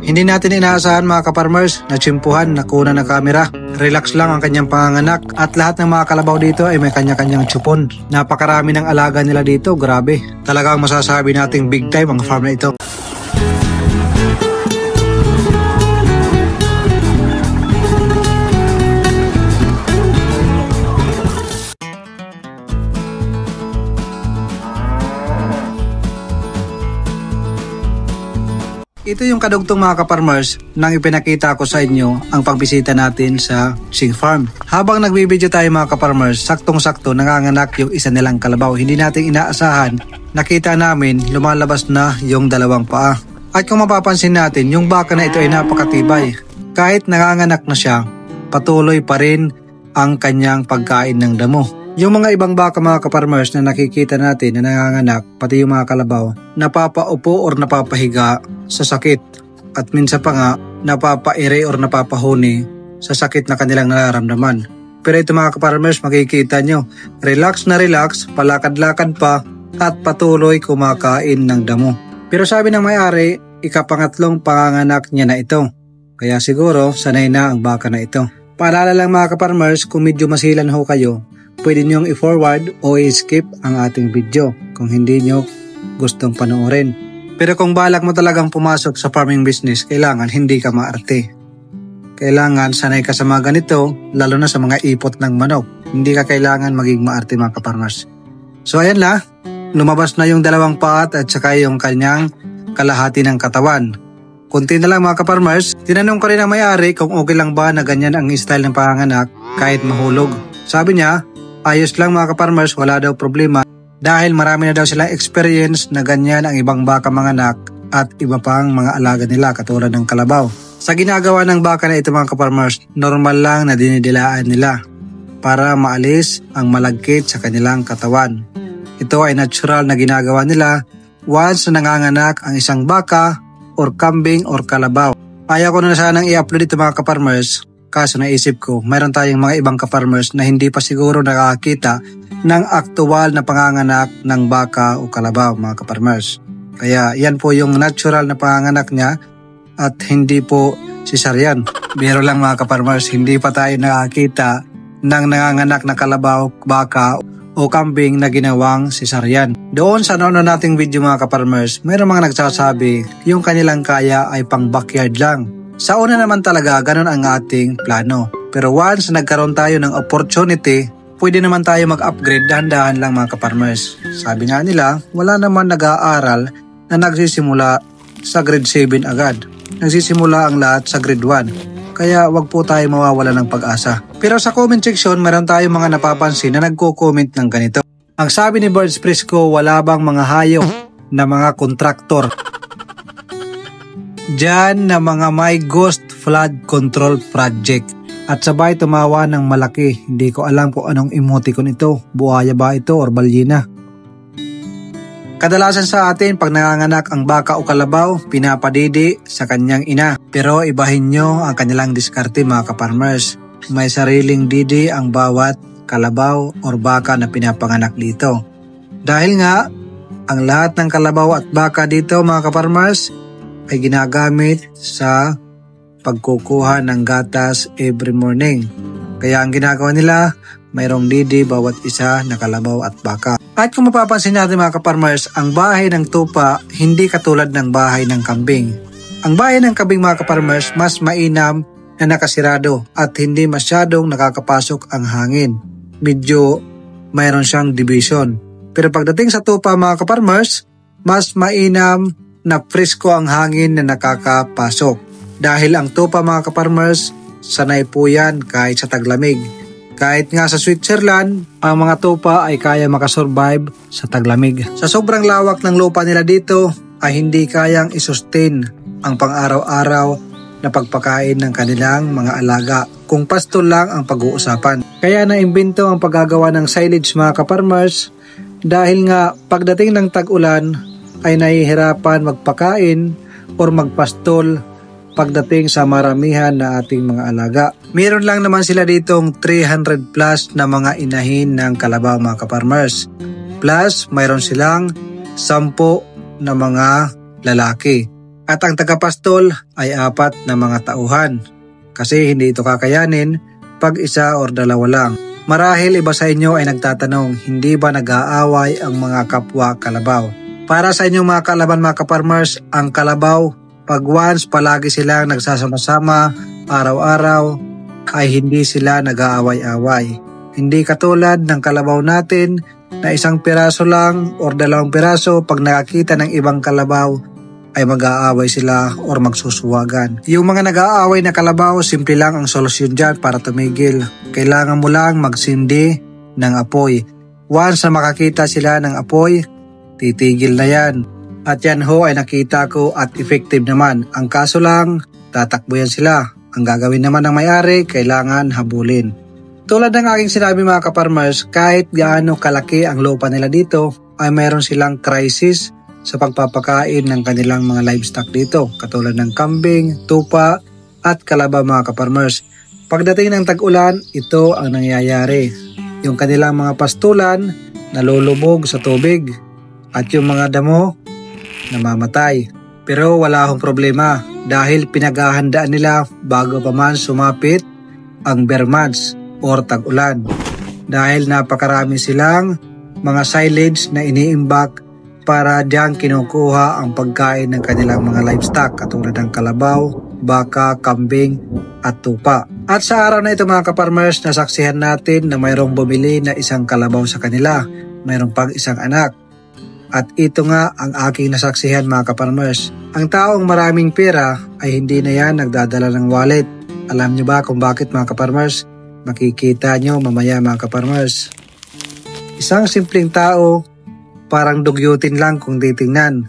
Hindi natin inaasahan mga kaparmers na tsimpuhan na kuna ng kamera. Relax lang ang kanyang panganganak at lahat ng mga kalabaw dito ay may kanya-kanyang tsupon. Napakarami ng alaga nila dito, grabe. Talagang masasabi nating big time ang farm na ito. Ito yung kadugtong mga kaparmers nang ipinakita ko sa inyo ang pagbisita natin sa Sing Farm. Habang nagbibideo tayo mga kaparmers, saktong-sakto nanganganak yung isa nilang kalabaw. Hindi natin inaasahan, nakita namin lumalabas na yung dalawang paa. At kung mapapansin natin, yung baka na ito ay napakatibay. Kahit nanganganak na siya, patuloy pa rin ang kanyang pagkain ng damo. Yung mga ibang baka mga kaparmers na nakikita natin na nanganganak, pati yung mga kalabaw, napapaupo or napapahiga sa sakit. At minsan pa nga, napapaire or napapahuni sa sakit na kanilang nararamdaman. Pero ito mga kaparmers, makikita nyo, relax na relax, palakad-lakad pa, at patuloy kumakain ng damo. Pero sabi ng may-ari, ikapangatlong panganganak niya na ito. Kaya siguro, sanay na ang baka na ito. Paalala lang mga kaparmers, kung medyo masilan ho kayo, pwede nyong i-forward o i-skip ang ating video kung hindi nyo gustong panoorin. Pero kung balak mo talagang pumasok sa farming business, kailangan hindi ka maarte. Kailangan sanay ka sa mga ganito, lalo na sa mga ipot ng manok. Hindi ka kailangan maging maarte mga kaparmers. So ayan na, lumabas na yung dalawang paat at saka yung kanyang kalahati ng katawan. Kunti na lang mga kaparmers, tinanong ko rin ang may-ari kung okay lang ba na ganyan ang style ng panganganak kahit mahulog. Sabi niya, ayos lang mga kaparmers, wala daw problema dahil marami na daw silang experience na ganyan ang ibang baka manganak at iba pang mga alaga nila katulad ng kalabaw. Sa ginagawa ng baka na ito mga kaparmers, normal lang na dinidilaan nila para maalis ang malagkit sa kanilang katawan. Ito ay natural na ginagawa nila once na nanganganak ang isang baka or kambing or kalabaw. Ayaw ko na sanang i-upload ito mga kaparmers. Kaso naisip ko, mayroon tayong mga ibang kaparmers na hindi pa siguro nakakita ng aktual na panganganak ng baka o kalabaw mga kaparmers. Kaya yan po yung natural na panganganak niya at hindi po cesarean. Biro lang mga kaparmers, hindi pa tayo nakakita ng nanganganak na kalabaw, baka o kambing na ginawang cesarean. Doon sa nauna nating video mga kaparmers, mayroon mga nagsasabi yung kanilang kaya ay pang backyard lang. Sa una naman talaga, ganun ang ating plano. Pero once nagkaroon tayo ng opportunity, pwede naman tayo mag-upgrade dahan-dahan lang mga kaparmers. Sabi nga nila, wala naman nag-aaral na nagsisimula sa grade 7 agad. Nagsisimula ang lahat sa grade 1. Kaya wag po tayo mawawala ng pag-asa. Pero sa comment section, meron tayong mga napapansin na nagko-comment ng ganito. Ang sabi ni Birds Frisco, wala bang mga hayop na mga kontraktor diyan na mga may ghost flood control project at sabay tumawa ng malaki. Hindi ko alam kung anong emoticon ito, buhaya ba ito or balyena. Kadalasan sa atin pag nanganganak ang baka o kalabaw, pinapadidi sa kanyang ina. Pero ibahin nyo ang kanilang diskarte mga kaparmers. May sariling didi ang bawat kalabaw or baka na pinapanganak dito. Dahil nga ang lahat ng kalabaw at baka dito mga kaparmers ay ginagamit sa pagkukuha ng gatas every morning. Kaya ang ginagawa nila, mayroong didi bawat isa na kalabaw at baka. At kung mapapansin natin mga kaparmers, ang bahay ng tupa hindi katulad ng bahay ng kambing. Ang bahay ng kambing mga kaparmers mas mainam na nakasirado at hindi masyadong nakakapasok ang hangin. Medyo mayroon siyang division. Pero pagdating sa tupa mga kaparmers, mas mainam na presko ang hangin na nakakapasok. Dahil ang tupa mga kaparmers, sanay po yan kahit sa taglamig. Kahit nga sa Switzerland, ang mga tupa ay kaya makasurvive sa taglamig. Sa sobrang lawak ng lupa nila dito, ay hindi kayang isustain ang pang-araw-araw na pagpakain ng kanilang mga alaga kung pasto lang ang pag-uusapan. Kaya naimbento ang paggagawa ng silage mga kaparmers dahil nga pagdating ng tag-ulan, ay nahihirapan magpakain or magpastol pagdating sa maramihan na ating mga alaga. Meron lang naman sila ditong 300 plus na mga inahin ng kalabaw mga kaparmers. Plus mayroon silang 10 na mga lalaki. At ang tagapastol ay 4 na mga tauhan. Kasi hindi ito kakayanin pag isa or dalawa lang. Marahil iba sa inyo ay nagtatanong, hindi ba nag-aaway ang mga kapwa kalabaw? Para sa inyong mga kalaban mga kaparmers, ang kalabaw, pag once palagi silang nagsasama-sama araw-araw, ay hindi sila nag-aaway-away. Hindi katulad ng kalabaw natin na 1 piraso lang or 2 piraso, pag nakakita ng ibang kalabaw ay mag-aaway sila or magsusuwagan. Yung mga nag-aaway na kalabaw, simple lang ang solusyon dyan para tumigil. Kailangan mo lang magsindi ng apoy. Once na makakita sila ng apoy, titigil na yan. At yan ho ay nakita ko at effective naman. Ang kaso lang, tatakbo yan sila. Ang gagawin naman ng may-ari, kailangan habulin. Tulad ng aking sinabi mga kaparmers, kahit gaano kalaki ang lupa nila dito, ay mayroon silang crisis sa pagpapakain ng kanilang mga livestock dito. Katulad ng kambing, tupa, at kalabaw mga kaparmers. Pagdating ng tag-ulan, ito ang nangyayari. Yung kanilang mga pastulan, nalulubog sa tubig. At yung mga damo, namamatay. Pero wala akong problema dahil pinaghahandaan nila bago pa man sumapit ang bare months or tag-ulan. Dahil napakarami silang mga silage na iniimbak para diyan kinukuha ang pagkain ng kanilang mga livestock katulad ng kalabaw, baka, kambing at tupa. At sa araw na ito mga kaparmers, nasaksihan natin na mayroong bumili na 1 kalabaw sa kanila. Mayroong pang 1 anak. At ito nga ang aking nasaksihan mga kaparmers. Ang taong maraming pera ay hindi na yan nagdadala ng wallet. Alam nyo ba kung bakit mga kaparmers? Makikita nyo mamaya mga kaparmers. Isang simpleng tao, parang dugyutin lang kung titingnan.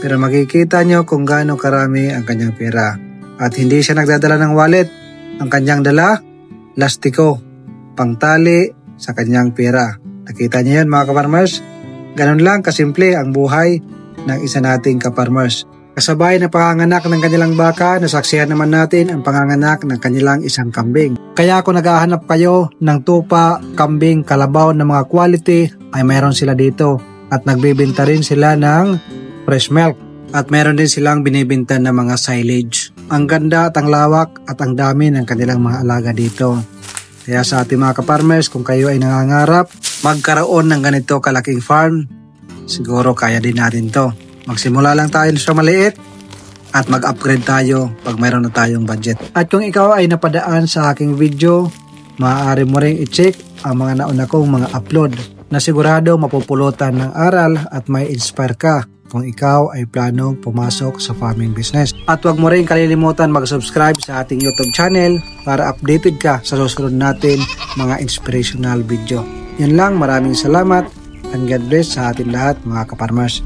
Pero makikita nyo kung gaano karami ang kanyang pera. At hindi siya nagdadala ng wallet. Ang kanyang dala, lastiko, pangtali sa kanyang pera. Nakita nyo yan mga kaparmers? Ganon lang kasimple ang buhay ng isa nating kaparmers. Kasabay na panganganak ng kanilang baka, nasaksihan naman natin ang panganganak ng kanilang 1 kambing. Kaya kung naghahanap kayo ng tupa, kambing, kalabaw na mga quality, ay mayroon sila dito. At nagbibenta rin sila ng fresh milk. At mayroon din silang binibenta ng mga silage. Ang ganda at ang lawak at ang dami ng kanilang mga alaga dito. Kaya sa ating mga kaparmers, kung kayo ay nangangarap magkaroon ng ganito kalaking farm, siguro kaya din natin to. Magsimula lang tayo sa maliit at mag-upgrade tayo pag mayroon na tayong budget. At kung ikaw ay napadaan sa aking video, maaari mo ring i-check ang mga nauna kong mga upload na sigurado mapupulutan ng aral at may inspire ka kung ikaw ay planong pumasok sa farming business. At huwag mo rin kalilimutan mag-subscribe sa ating YouTube channel para updated ka sa susunod natin mga inspirational video. Yun lang, maraming salamat and God bless sa ating lahat mga kaparmers.